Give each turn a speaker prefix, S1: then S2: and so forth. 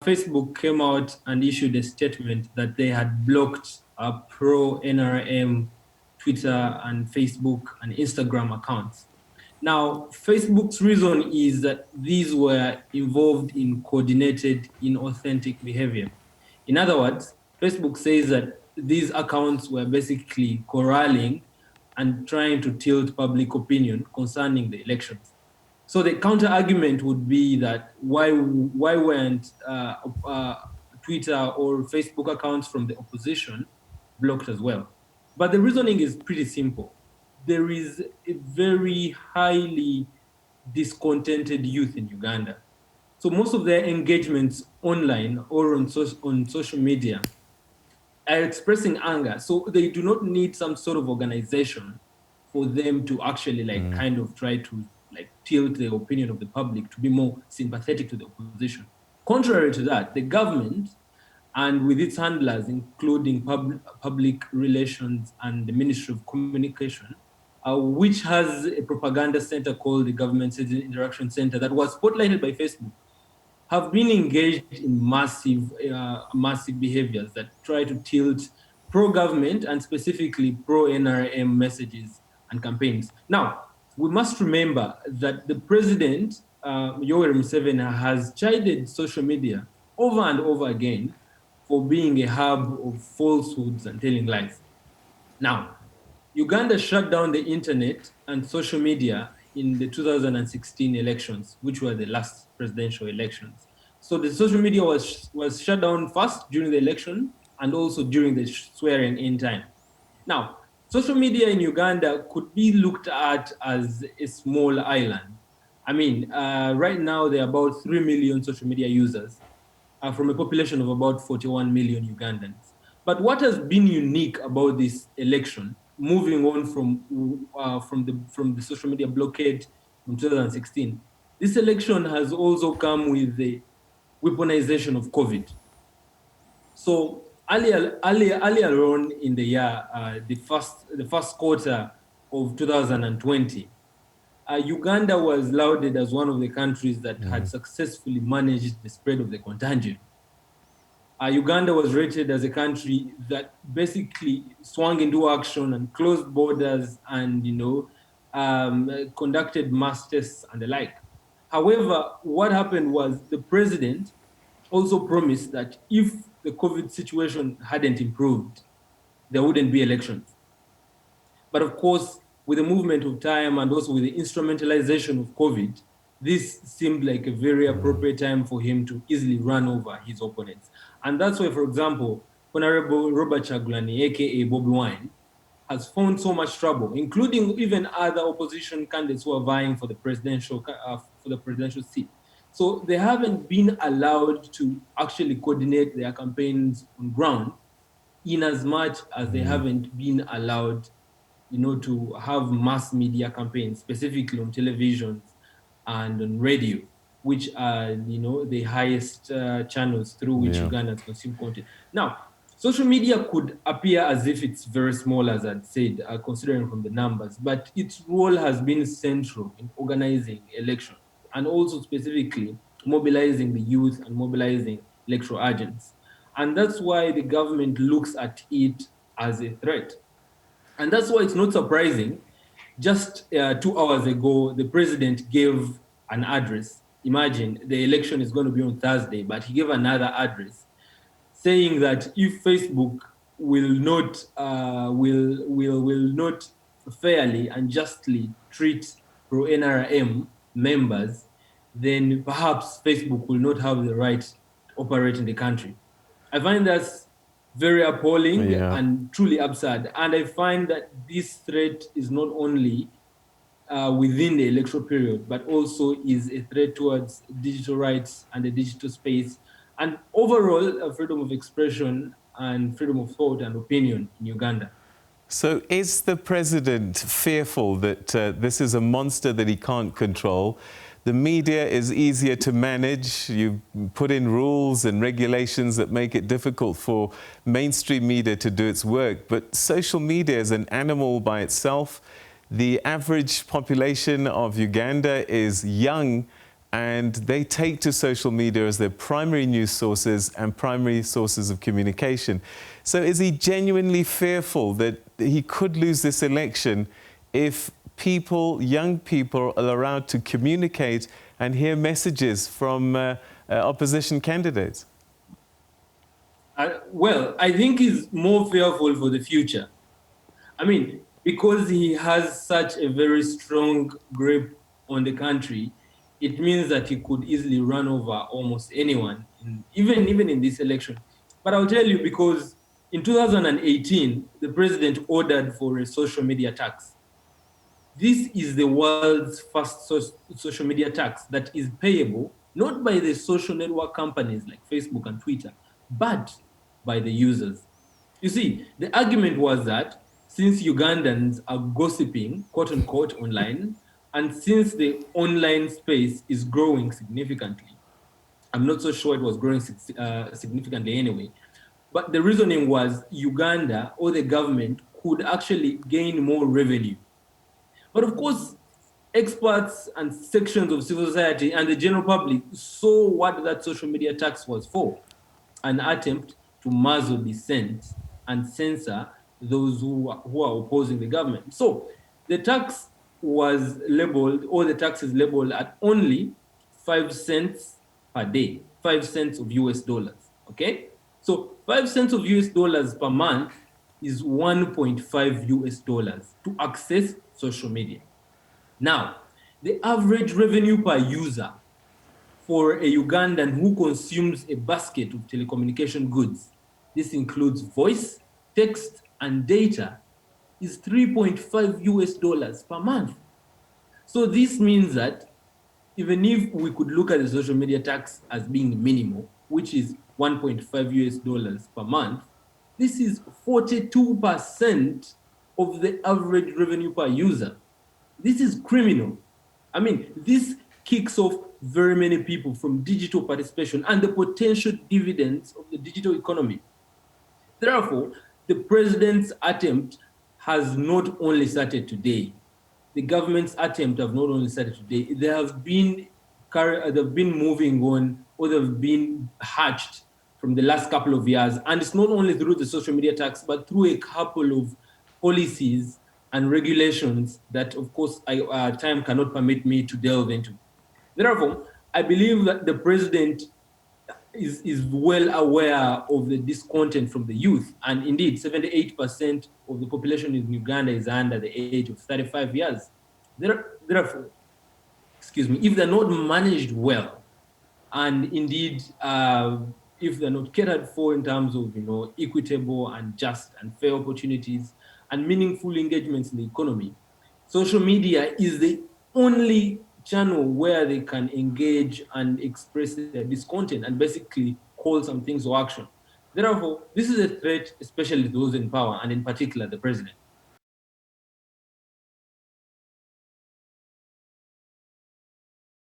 S1: Facebook came out and issued a statement that they had blocked pro-NRM Twitter and Facebook and Instagram accounts. Now, Facebook's reason is that these were involved in coordinated, inauthentic behavior. In other words, Facebook says that these accounts were basically corralling and trying to tilt public opinion concerning the elections. So the counter argument would be that why weren't Twitter or Facebook accounts from the opposition blocked as well? But the reasoning is pretty simple. There is a very highly discontented youth in Uganda. So most of their engagements online or on social media are expressing anger. So they do not need some sort of organization for them to actually kind of try to tilt the opinion of the public to be more sympathetic to the opposition. Contrary to that, the government and with its handlers, including public relations and the Ministry of Communication, which has a propaganda center called the Government Citizen Interaction Center that was spotlighted by Facebook, have been engaged in massive behaviors that try to tilt pro-government and specifically pro-NRM messages and campaigns. Now, we must remember that the president, Yoweri Museveni, has chided social media over and over again for being a hub of falsehoods and telling lies. Now, Uganda shut down the internet and social media in the 2016 elections, which were the last presidential elections. So the social media was shut down first during the election and also during the swearing in time. Now, social media in Uganda could be looked at as a small island. I mean, right now there are about 3 million social media users from a population of about 41 million Ugandans. But what has been unique about this election, moving on from the social media blockade from 2016, this election has also come with the weaponization of COVID. So earlier on in the year, the first quarter of 2020, Uganda was lauded as one of the countries that had successfully managed the spread of the contagion. Uganda was rated as a country that basically swung into action and closed borders and, conducted mass tests and the like. However, what happened was the president also promised that if the COVID situation hadn't improved, there wouldn't be elections. But of course, with the movement of time and also with the instrumentalization of COVID, this seemed like a very appropriate time for him to easily run over his opponents. And that's why, for example, Honorable Robert Chagulanyi, aka Bobby Wine, has found so much trouble, including even other opposition candidates who are vying for the presidential seat. So they haven't been allowed to actually coordinate their campaigns on ground in as much as they haven't been allowed, to have mass media campaigns, specifically on televisions and on radio, which are, the highest channels through which Ugandans consume content. Now, social media could appear as if it's very small, as I'd said, considering from the numbers, but its role has been central in organizing elections and also specifically mobilizing the youth and mobilizing electoral agents. And that's why the government looks at it as a threat. And that's why it's not surprising. Just 2 hours ago, the president gave an address. Imagine the election is going to be on Thursday, but he gave another address saying that if Facebook will not fairly and justly treat pro-NRM members, then perhaps Facebook will not have the right to operate in the country. I find that's very appalling and truly absurd. And I find that this threat is not only within the electoral period, but also is a threat towards digital rights and the digital space, and overall freedom of expression and freedom of thought and opinion in Uganda.
S2: So is the president fearful that this is a monster that he can't control? The media is easier to manage. You put in rules and regulations that make it difficult for mainstream media to do its work. But social media is an animal by itself. The average population of Uganda is young, and they take to social media as their primary news sources and primary sources of communication. So is he genuinely fearful that he could lose this election if people, young people, are allowed to communicate and hear messages from opposition candidates?
S1: Well, I think he's more fearful for the future. I mean, because he has such a very strong grip on the country, it means that he could easily run over almost anyone, even in this election. But I'll tell you, because in 2018, the president ordered for a social media tax. This is the world's first social media tax that is payable not by the social network companies like Facebook and Twitter, but by the users. You see, the argument was that since Ugandans are gossiping, quote unquote, online, and since the online space is growing significantly, I'm not so sure it was growing significantly anyway, but the reasoning was Uganda or the government could actually gain more revenue. But of course, experts and sections of civil society and the general public saw what that social media tax was for, an attempt to muzzle dissent and censor those who are opposing the government. So the tax was labeled, or the tax is labeled at only 5 cents per day, 5 cents of US dollars, okay? So 5 cents of US dollars per month is 1.5 US dollars to access social media. Now, the average revenue per user for a Ugandan who consumes a basket of telecommunication goods, this includes voice, text, and data, is 3.5 US dollars per month. So this means that even if we could look at the social media tax as being minimal, which is 1.5 US dollars per month, this is 42% of the average revenue per user. This is criminal. I mean, this kicks off very many people from digital participation and the potential dividends of the digital economy. Therefore, the president's attempt has not only started today. The government's attempt have not only started today. They've been moving on, or they've been hatched from the last couple of years. And it's not only through the social media tax, but through a couple of policies and regulations that, of course, time cannot permit me to delve into. Therefore, I believe that the president is well aware of the discontent from the youth. And indeed, 78% of the population in Uganda is under the age of 35 years. Therefore, if they're not managed well, and indeed, if they're not catered for in terms of equitable and just and fair opportunities and meaningful engagements in the economy, social media is the only channel where they can engage and express their discontent and basically call some things to action. Therefore, this is a threat, especially to those in power, and in particular, the president.